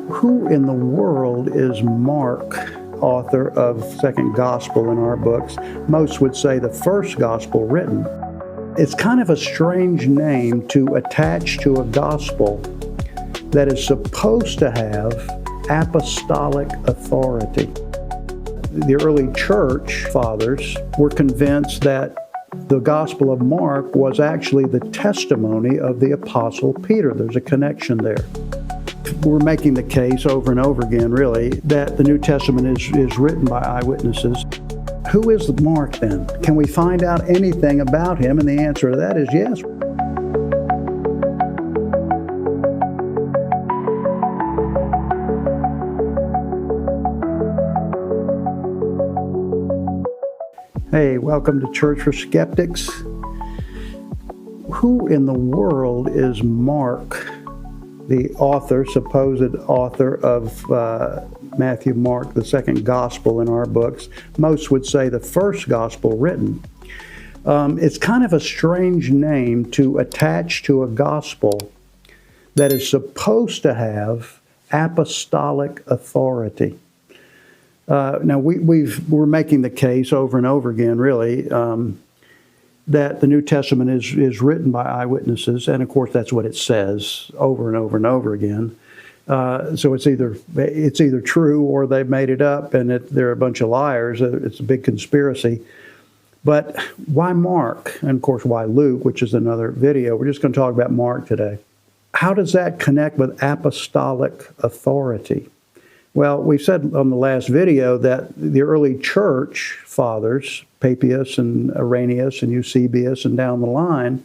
Who in the world is Mark, author of second gospel in our books? Most would say the first gospel written. It's kind of a strange name to attach to a gospel that is supposed to have apostolic authority. The early church fathers were convinced that the Gospel of Mark was actually the testimony of the Apostle Peter. There's a connection there. We're making the case over and over again, really, that the New Testament is written by eyewitnesses. Who is Mark then? Can we find out anything about him? And the answer to that is yes. Hey, welcome to Church for Skeptics. Who in the world is Mark, the author, supposed author of Matthew, Mark, the second gospel in our books? Most would say the first gospel written. It's kind of a strange name to attach to a gospel that is supposed to have apostolic authority. Now, we're making the case over and over again, really, that the New Testament is written by eyewitnesses, and of course that's what it says over and over and over again. So it's either true or they've made it up, and they're a bunch of liars. It's a big conspiracy. But why Mark? And of course, why Luke, which is another video? We're just going to talk about Mark today. How does that connect with apostolic authority? Well, we said on the last video that the early church fathers, Papias and Irenaeus and Eusebius and down the line,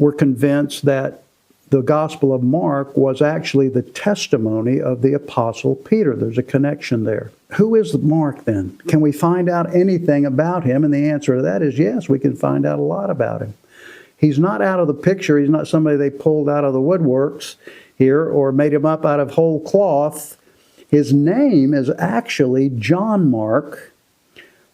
were convinced that the Gospel of Mark was actually the testimony of the Apostle Peter. There's a connection there. Who is Mark then? Can we find out anything about him? And the answer to that is yes, we can find out a lot about him. He's not out of the picture. He's not somebody they pulled out of the woodworks here or made him up out of whole cloth. His name is actually John Mark,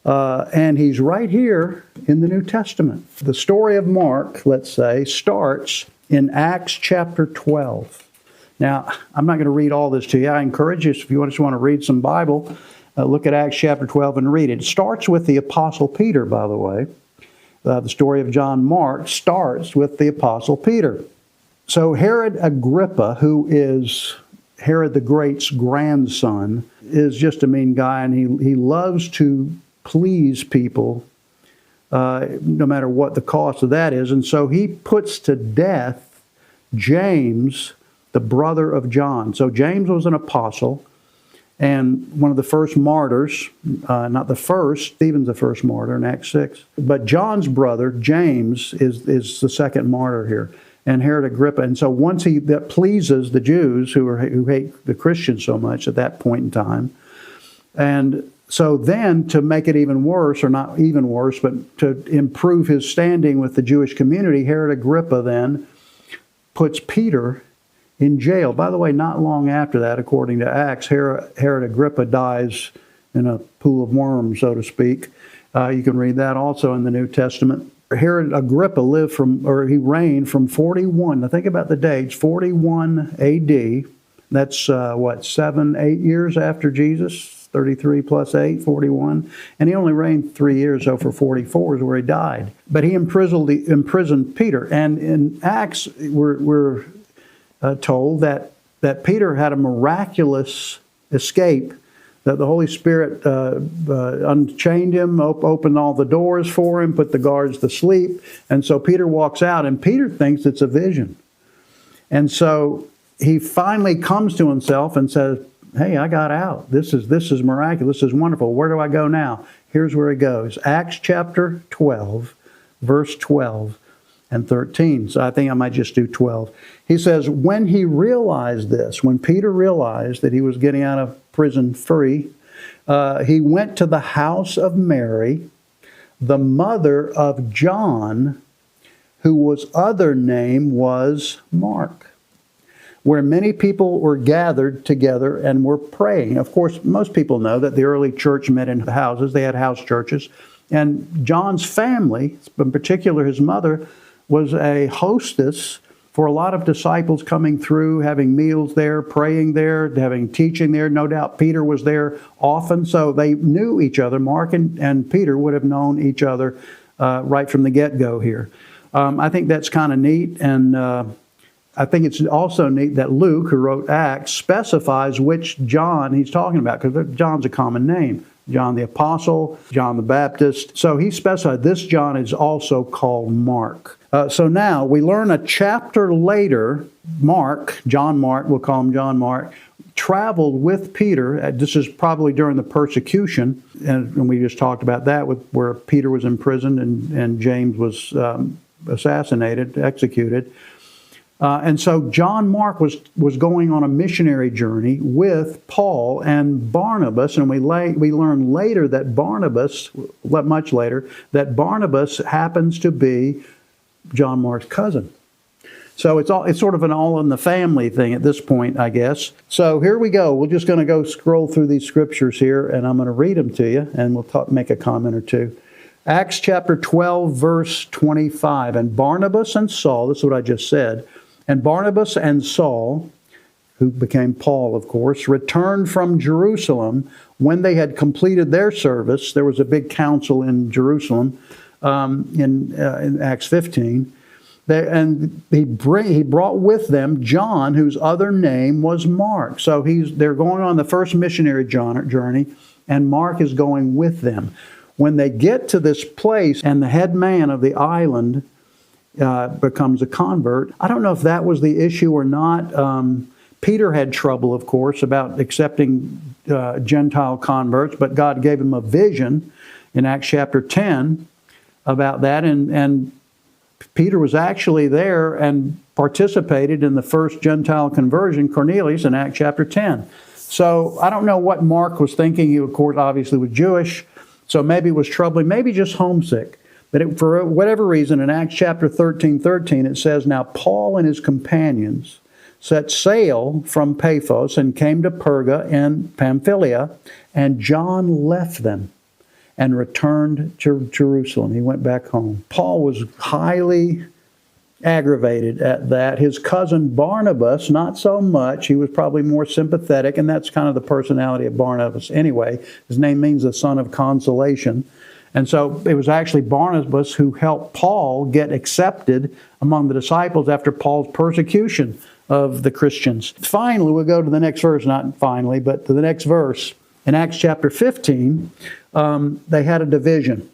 and he's right here in the New Testament. The story of Mark, let's say, starts in Acts chapter 12. Now, I'm not going to read all this to you. I encourage you, if you just want to read some Bible, look at Acts chapter 12 and read it. It starts with the Apostle Peter, by the way. The story of John Mark starts with the Apostle Peter. So Herod Agrippa, who is Herod the Great's grandson, is just a mean guy, and he loves to please people, no matter what the cost of that is. And so he puts to death James, the brother of John. So James was an apostle and one of the first martyrs, not the first, Stephen's the first martyr in Acts 6. But John's brother, James, is the second martyr here. And Herod Agrippa. And so once that pleases the Jews who hate the Christians so much at that point in time. And so then to make it even worse, or not even worse, but to improve his standing with the Jewish community, Herod Agrippa then puts Peter in jail. By the way, not long after that, according to Acts, Herod Agrippa dies in a pool of worms, so to speak. You can read that also in the New Testament. Herod Agrippa reigned from 41. Now think about the dates, 41 AD. That's 8 years after Jesus? 33 plus 8, 41. And he only reigned 3 years, so for 44 is where he died. But he imprisoned Peter. And in Acts, we're told that Peter had a miraculous escape, that the Holy Spirit unchained him, opened all the doors for him, put the guards to sleep. And so Peter walks out, and Peter thinks it's a vision. And so he finally comes to himself and says, hey, I got out. This is miraculous. This is wonderful. Where do I go now? Here's where he goes. Acts chapter 12, verse 12 and 13. So I think I might just do 12. He says, when he realized this, when Peter realized that he was getting out of prison free, he went to the house of Mary, the mother of John, whose other name was Mark, where many people were gathered together and were praying. Of course, most people know that the early church met in houses. They had house churches. And John's family, in particular his mother, was a hostess for a lot of disciples coming through, having meals there, praying there, having teaching there. No doubt Peter was there often, so they knew each other. Mark and Peter would have known each other right from the get-go here. I think that's kind of neat, and I think it's also neat that Luke, who wrote Acts, specifies which John he's talking about, because John's a common name. John the Apostle, John the Baptist. So he specified this John is also called Mark. So now we learn a chapter later, John Mark, we'll call him John Mark, traveled with Peter. This is probably during the persecution, and we just talked about that, where Peter was imprisoned and James was assassinated, executed. And so John Mark was going on a missionary journey with Paul and Barnabas, and we learn later that much later, that Barnabas happens to be John Mark's cousin. So it's sort of an all in the family thing at this point, I guess. So here we go. We're just going to go scroll through these scriptures here, and I'm going to read them to you, and we'll make a comment or two. Acts chapter 12, verse 25. And Barnabas and Saul, this is what I just said, and Barnabas and Saul, who became Paul, of course, returned from Jerusalem when they had completed their service. There was a big council in Jerusalem in Acts 15. He brought with them John, whose other name was Mark. So they're going on the first missionary journey, and Mark is going with them. When they get to this place, and the head man of the island becomes a convert. I don't know if that was the issue or not. Peter had trouble, of course, about accepting Gentile converts, but God gave him a vision in Acts chapter 10 about that, and Peter was actually there and participated in the first Gentile conversion, Cornelius, in Acts chapter 10. So I don't know what Mark was thinking. He, of course, obviously was Jewish, so maybe it was troubling, maybe just homesick. But for whatever reason, in Acts chapter 13, it says, Now Paul and his companions set sail from Paphos and came to Perga in Pamphylia, and John left them and returned to Jerusalem. He went back home. Paul was highly aggravated at that. His cousin Barnabas, not so much. He was probably more sympathetic, and that's kind of the personality of Barnabas anyway. His name means the son of consolation. And so it was actually Barnabas who helped Paul get accepted among the disciples after Paul's persecution of the Christians. Finally, we'll go to the next verse, not finally, but to the next verse. In Acts chapter 15, they had a division.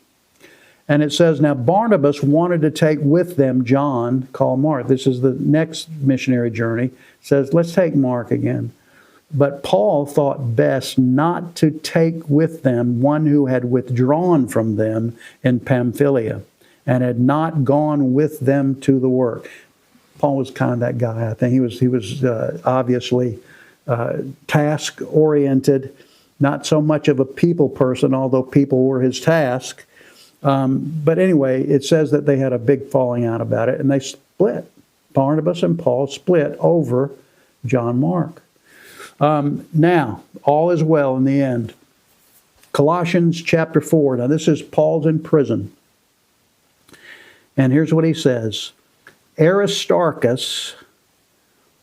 And it says, Now Barnabas wanted to take with them John, called Mark. This is the next missionary journey. It says, let's take Mark again. But Paul thought best not to take with them one who had withdrawn from them in Pamphylia and had not gone with them to the work. Paul was kind of that guy, I think. He was obviously task-oriented, not so much of a people person, although people were his task. But anyway, it says that they had a big falling out about it, and they split. Barnabas and Paul split over John Mark. Now, all is well in the end. Colossians chapter 4. Now, this is Paul's in prison. And here's what he says. Aristarchus,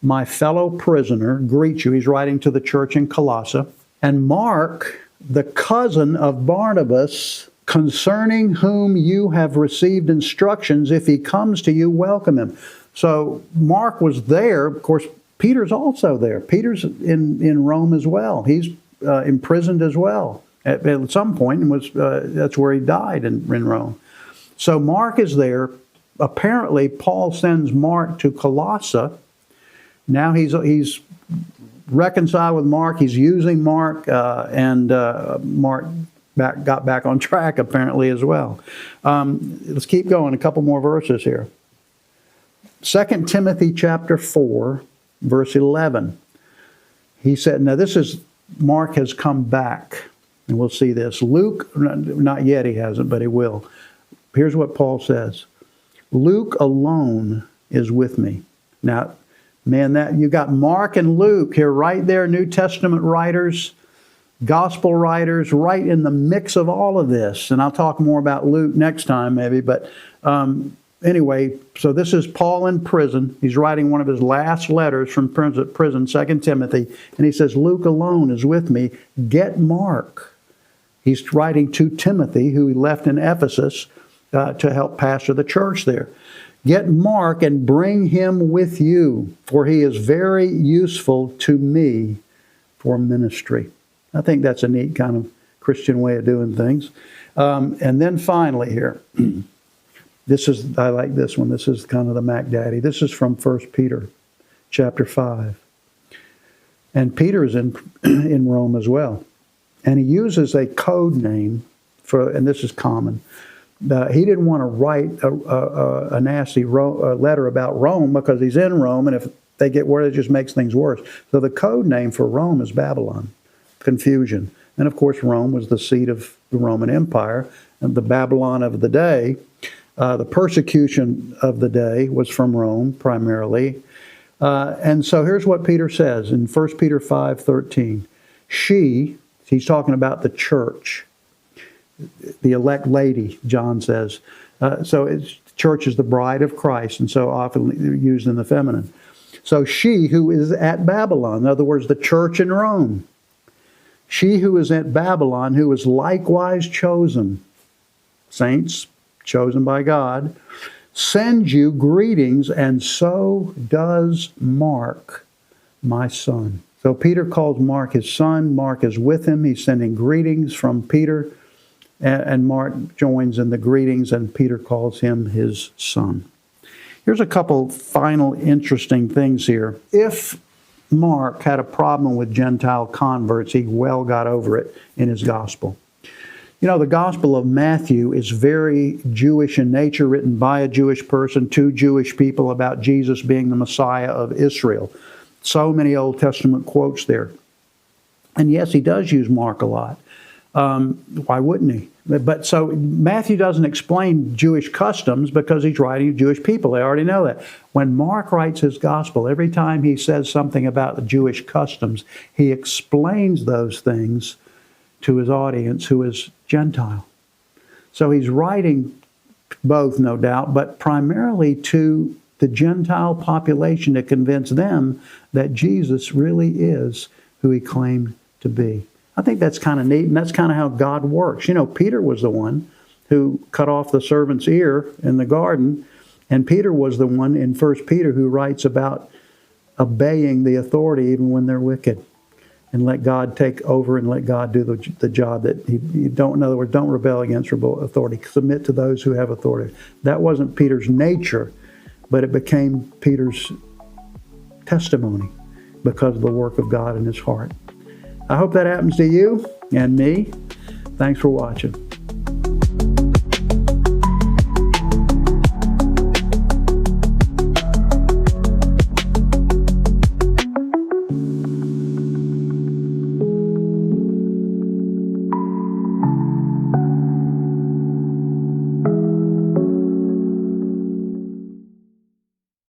my fellow prisoner, greets you. He's writing to the church in Colossae. And Mark, the cousin of Barnabas, concerning whom you have received instructions, if he comes to you, welcome him. So Mark was there. Of course, Peter's also there. Peter's in Rome as well. He's imprisoned as well at some point, and that's where he died in Rome. So Mark is there. Apparently, Paul sends Mark to Colossae. Now he's reconciled with Mark. He's using Mark, and Mark got back on track apparently as well. Let's keep going. A couple more verses here. 2 Timothy chapter 4. Verse 11, he said, now this is, Mark has come back, and we'll see this. Luke, not yet he hasn't, but he will. Here's what Paul says. Luke alone is with me. Now, man, that you got Mark and Luke here right there, New Testament writers, gospel writers, right in the mix of all of this. And I'll talk more about Luke next time maybe, but anyway, so this is Paul in prison. He's writing one of his last letters from prison, 2 Timothy, and he says, Luke alone is with me. Get Mark. He's writing to Timothy, who he left in Ephesus to help pastor the church there. Get Mark and bring him with you, for he is very useful to me for ministry. I think that's a neat kind of Christian way of doing things. And then finally here, I like this one. This is kind of the Mac Daddy. This is from 1 Peter chapter 5. And Peter is in Rome as well. And he uses a code name and this is common. He didn't want to write a nasty letter about Rome because he's in Rome, and if they get word, it just makes things worse. So the code name for Rome is Babylon, confusion. And of course, Rome was the seat of the Roman Empire, and the Babylon of the day, the persecution of the day was from Rome primarily. And so here's what Peter says in 1 Peter 5:13. He's talking about the church, the elect lady, John says. Church is the bride of Christ, and so often used in the feminine. So she who is at Babylon, in other words, the church in Rome, she who is at Babylon, who is likewise chosen, saints, chosen by God, send you greetings, and so does Mark, my son. So Peter calls Mark his son. Mark is with him. He's sending greetings from Peter. And Mark joins in the greetings, and Peter calls him his son. Here's a couple final interesting things here. If Mark had a problem with Gentile converts, he well got over it in his gospel. You know, the Gospel of Matthew is very Jewish in nature, written by a Jewish person to Jewish people about Jesus being the Messiah of Israel. So many Old Testament quotes there. And yes, he does use Mark a lot. Why wouldn't he? But so Matthew doesn't explain Jewish customs because he's writing to Jewish people. They already know that. When Mark writes his gospel, every time he says something about the Jewish customs, he explains those things to his audience who is Gentile. So he's writing both, no doubt, but primarily to the Gentile population to convince them that Jesus really is who he claimed to be. I think that's kind of neat, and that's kind of how God works. You know, Peter was the one who cut off the servant's ear in the garden, and Peter was the one in 1 Peter who writes about obeying the authority even when they're wicked, and let God take over and let God do the job that you don't. In other words, don't rebel against authority. Submit to those who have authority. That wasn't Peter's nature, but it became Peter's testimony because of the work of God in his heart. I hope that happens to you and me. Thanks for watching.